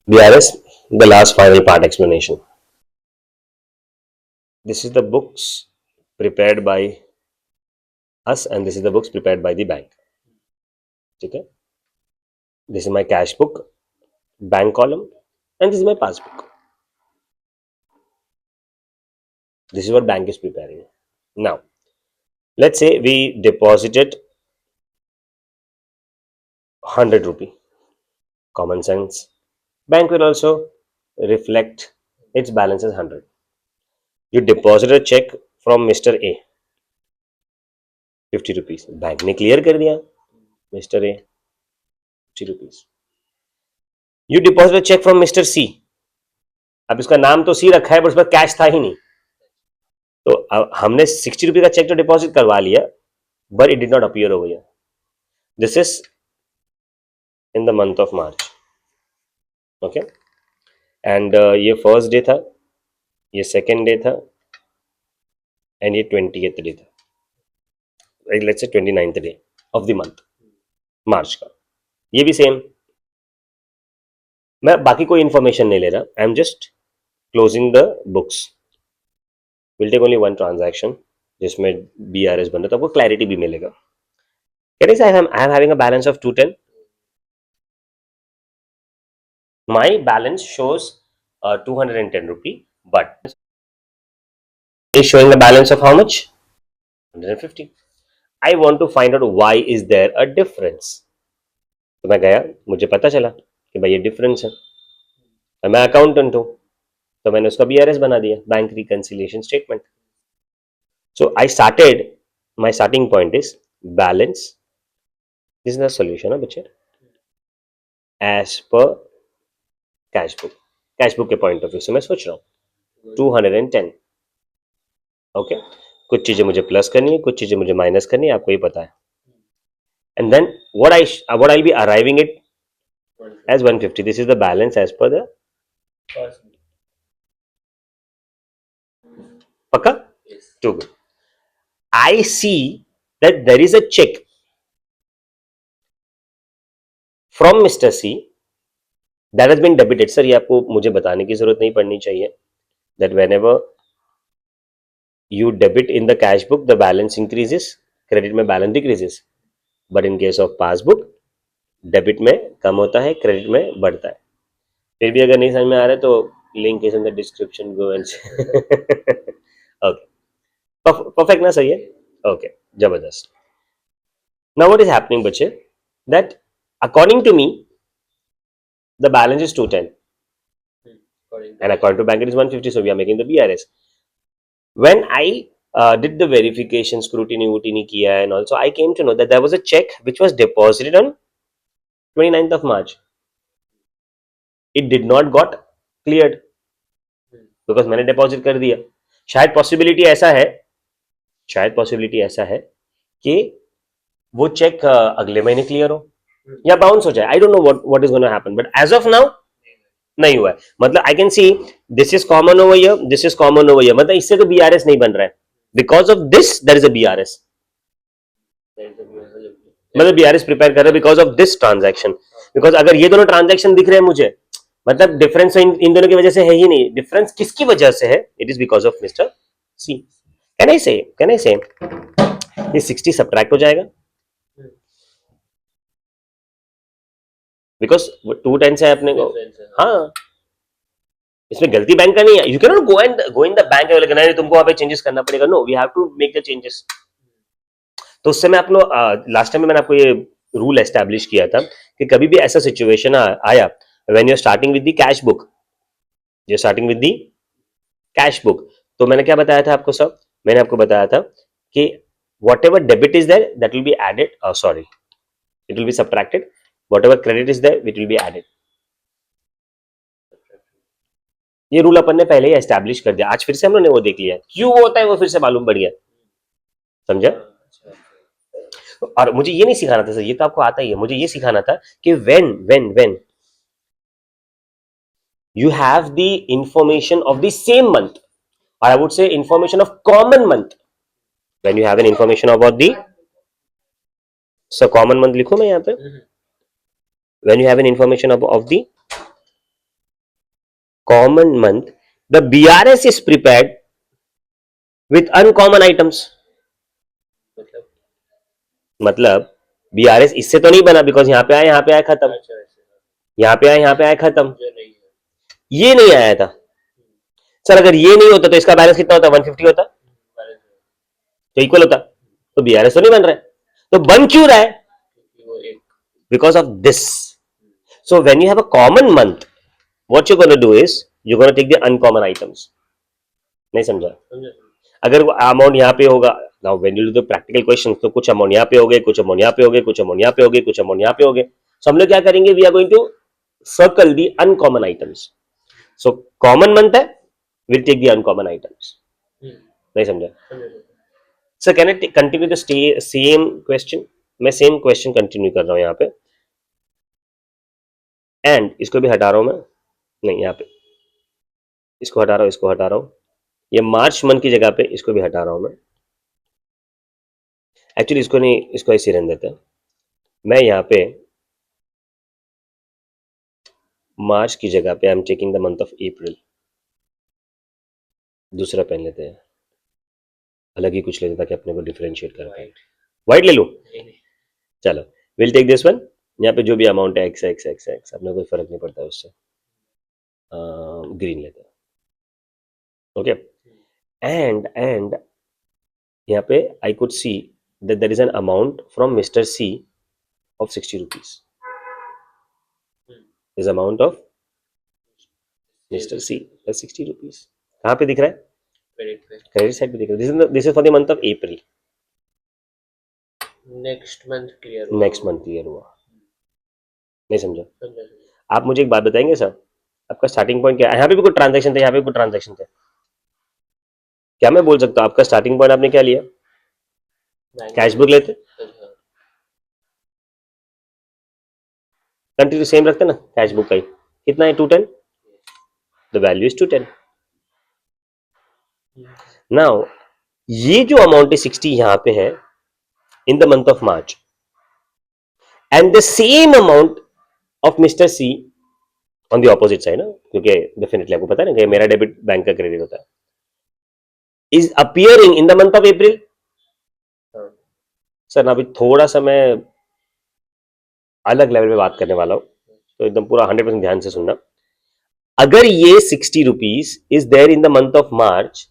BRS, the last final part explanation. This is the books prepared by us and this is the books prepared by the bank. Okay? This is my cash book, bank column, and this is my passbook. This is what bank is preparing. Now, let's say we deposited 100 rupee. Common sense. Bank will also reflect its balance as 100. You deposit a check from Mr. A, 50 rupees. Bank ने clear कर दिया Mr. A, 50 rupees. You deposit a check from Mr. C. अब इसका नाम तो सी रखा है पर उस पर कैश था ही नहीं, तो हमने 60 रुपये का चेक तो डिपॉजिट करवा लिया, but it did not appear over here. This is in the month of March. Okay, and ये फर्स्ट डे था, ये सेकेंड डे था, एंड ये 20th डे था. Let's see 29th day of the month March का. ये भी same. मैं बाकी कोई इंफॉर्मेशन नहीं ले रहा. I am just closing the books. Will take only one transaction जिसमें BRS बन रहा, तो आपको क्लैरिटी भी मिलेगा. Can I say I am having a balance of 210? My balance shows 210 rupee, but is showing a balance of how much? 150. I want to find out why is there a difference. तो मैं गया, मुझे पता चला कि भाई ये difference है. मैं अकाउंटेंट हूँ, तो मैंने उसका BRS बना दिया, bank reconciliation statement. So I started, my starting point is balance. This is the solution है बच्चे, एज पर कैश बुक. कैश बुक के पॉइंट ऑफ व्यू से मैं सोच रहा हूँ 210. ओके, कुछ चीजें मुझे प्लस करनी है, कुछ चीजें मुझे माइनस करनी है, आपको ये पता है. And then what I'll be arriving it as 150. This is the balance as per the Pakka? Yes. Too good. I see that there is a check from Mr. C that has been debited. Sir, ये आपको मुझे बताने की जरूरत नहीं पड़नी चाहिए. That whenever you debit in the cash book, the balance increases, credit में balance decreases. But in case of passbook, debit में कम होता है, credit में बढ़ता है. फिर भी अगर नहीं समझ में आ रहा है तो link is in the description, go and okay. Perfect ना, सही है. Okay, जबरदस्त. Now what is happening बच्चे, that according to me the balance is 210 and according to bank it is 150, so we are making the BRS. When I did the verification, scrutiny kiya, and also I came to know that there was a check which was deposited on 29th of March. It did not got cleared because मैंने deposit कर दिया. शायद possibility ऐसा है कि वो check अगले महीने क्लियर हो या बाउंस हो जाए. I don't know what is gonna happen, but as of now नहीं हुआ है. मतलब I can see this is common over here, this is common over here. मतलब इससे तो BRS नहीं बन रहा है. Because of this there is a BRS. मतलब BRS प्रिपेयर कर रहा है because of this transaction. Because अगर ये दोनों ट्रांजैक्शन दिख रहे हैं मुझे, मतलब डिफरेंस इन दोनों की वजह से है ही नहीं. डिफरेंस किसकी वजह से है? It is because of mister C. Can I से ये 60 सब्ट्रैक्ट हो जाएगा बिकॉज 210 से अपने को. हाँ, इसमें गलती बैंक का नहीं है. You can not go in the bank और नहीं तुमको वहां पे चेंजेस करना पड़ेगा. No, we have to make the changes. तो उससे मैं आपको लास्ट टाइम में मैंने आपको ये रूल एस्टैब्लिश किया था कि कभी भी ऐसा सिचुएशन आया when you are starting with the cash book, you starting with the cash book, तो मैंने क्या बताया था आपको सब? मैंने आपको बताया था कि whatever debit is there that will be added, it will be subtracted. Whatever credit is there it will be added. ये रूल अपन ने पहले ही एस्टैब्लिश कर दिया. आज फिर से हम लोगों ने वो देख लिया. क्यों वो होता है वो फिर से मालूम पड़ गया. समझा? और मुझे ये नहीं सिखाना था सर, ये तो आपको आता ही है. मुझे ये सिखाना था कि when you have the information of the same month, or I would say information of common month, when you have an information about the common month लिखो मैं यहाँ पे. When you have an information of the common month, the BRS is prepared with uncommon items. मतलब BRS इससे तो नहीं बना, because यहाँ पे आया खत्म, यहाँ पे आया खत्म, ये नहीं आया था सर। अगर ये नहीं होता तो इसका बैलेंस कितना होता? 150 होता, तो इक्वल होता, तो BRS तो नहीं बन रहा है। तो बन क्यों रहा है? Because of this. So when you have a common month, what you gonna do is you gonna take the uncommon items. नहीं समझा? अगर वो अमाउंट यहाँ पे होगा, now when you do the practical question, तो कुछ अमाउंट यहाँ पे हो गए, कुछ अमाउंट यहाँ पे हो गए, कुछ अमाउंट यहाँ पे हो गए, कुछ अमाउंट यहाँ पे हो गए. सो हम लोग क्या करेंगे? We are going to circle the uncommon items. So common month है, will take the uncommon items. नहीं समझा? Sir can I continue the same question? मैं सेम क्वेश्चन कंटिन्यू कर रहा हूं यहाँ पे, एंड इसको भी हटा रहा हूं मैं. नहीं, यहाँ पे इसको हटा रहा हूं, इसको हटा रहा हूं. ये मार्च मंथ की जगह पे इसको भी हटा रहा हूं मैं. एक्चुअली इसको नहीं, इसको ऐसे रहने देते हैं. मैं यहाँ पे मार्च की जगह पे I am taking the month of अप्रैल. दूसरा पेन लेते हैं, अलग ही कुछ लेते हैं ताकि अपने को डिफरेंशिएट कर पाए. व्हाइट ले लूं? चलो, विल टेक दिस वन. यहाँ पे जो भी अमाउंट है एक्स एक्स एक्स एक्स, अपने कोई फर्क नहीं पड़ता उससे. ग्रीन लेते हैं. ओके, एंड यहाँ पे I could see that there is an amount from Mr. C of 60 rupees. This amount of Mr. C is 60 rupees. कहाँ पे दिख रहा है? क्रेडिट साइड पे दिख रहा है. This is for the month of April. Next month clear हुआ. नहीं समझा? आप मुझे एक बात बताएंगे सर, आपका स्टार्टिंग पॉइंट क्या है? यहाँ पे भी कोई ट्रांजैक्शन थे, यहाँ पे कोई ट्रांजैक्शन थे, क्या मैं बोल सकता हूँ आपका स्टार्टिंग पॉइंट आपने क्या लिया? कैश बुक लेते, कंटिन्यू सेम रखते ना कैश बुक का ही. कितना है? 210. The value is 210. नाउ ये जो अमाउंट है 60 यहां पे है in the month of March, and the same amount of mister C on the opposite side ना, क्योंकि डेफिनेटली आपको पता है ना कि मेरा डेबिट बैंक का क्रेडिट होता है, is appearing in the month of April. Sir ना अभी थोड़ा सा मैं अलग लेवल पे बात करने वाला हूं, तो एकदम पूरा 100% ध्यान से सुनना. अगर ये 60 rupees is there in the month of March,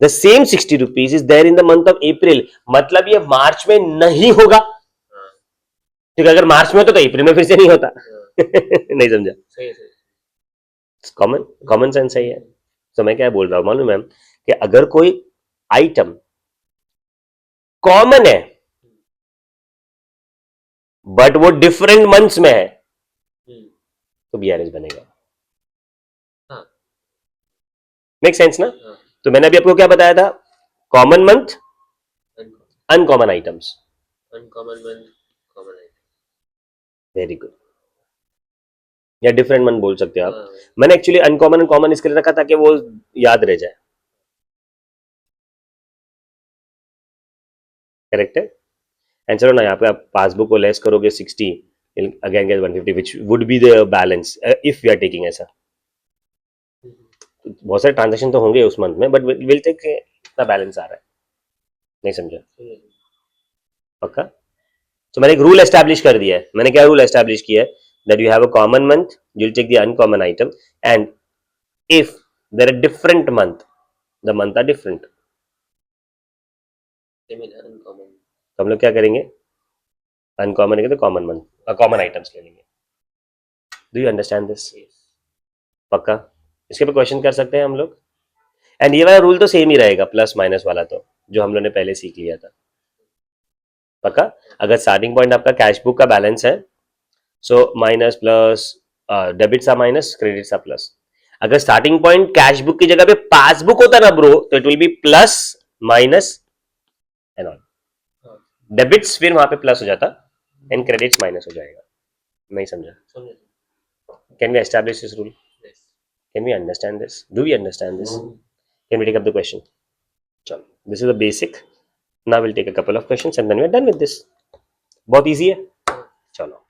the same 60 rupees is there in the month of April, मतलब ये मार्च में नहीं होगा, क्योंकि अगर मार्च में होता तो अप्रैल में फिर से नहीं होता. नहीं समझा? कॉमन सेंस सही है. तो मैं क्या बोल रहा हूं मालूम मैम, कि अगर कोई आइटम कॉमन है बट वो डिफरेंट मंथ्स में है, तो बीआरएस बनेगा. मेक सेंस ना? तो मैंने अभी आपको क्या बताया था? Common month, uncommon items. Uncommon month, common item. Very good. या डिफरेंट मंथ बोल सकते हो आप. मैंने एक्चुअली अनकॉमन एंड कॉमन इसके लिए रखा था कि वो याद रह जाए. करेक्ट है? एंड चलो ना, यहाँ पे आप पासबुक को लेस करोगे 60, again get 150 which would be the balance if we are taking ऐसा. बहुत सारे ट्रांजैक्शन तो होंगे उस मंथ में, बट विल टेक इतना बैलेंस आ रहा है. नहीं समझा? पक्का? तो मैंने एक रूल एस्टैब्लिश कर दिया है. मैंने क्या रूल एस्टैब्लिश किया है? That you have a common month, you will take the uncommon item, and if there are different month, the month are different. तो हम लोग क्या करेंगे? अनकॉमन है तो कॉमन मंथ, कॉमन आइटम्स ले लेंगे. Do you understand this? पक्का? इसके पे क्वेश्चन कर सकते हैं हम लोग. एंड ये वाला रूल तो सेम ही रहेगा, प्लस माइनस वाला, तो जो हम लोग ने पहले सीख लिया था. पक्का? अगर स्टार्टिंग पॉइंट आपका कैश बुक का बैलेंस है, so minus plus, debits are minus, credits are plus. अगर स्टार्टिंग पॉइंट कैश बुक की जगह पे पासबुक होता ना ब्रो, तो it will be plus minus and all. Debits फिर वहां पे प्लस हो जाता एंड क्रेडिट्स माइनस हो जाएगा. नहीं समझा? Can we establish this rule? Can we understand this? Do we understand this? Can we take up the question? चलो, this is the basic. Now we'll take a couple of questions and then we are done with this. बहुत easy है. चलो.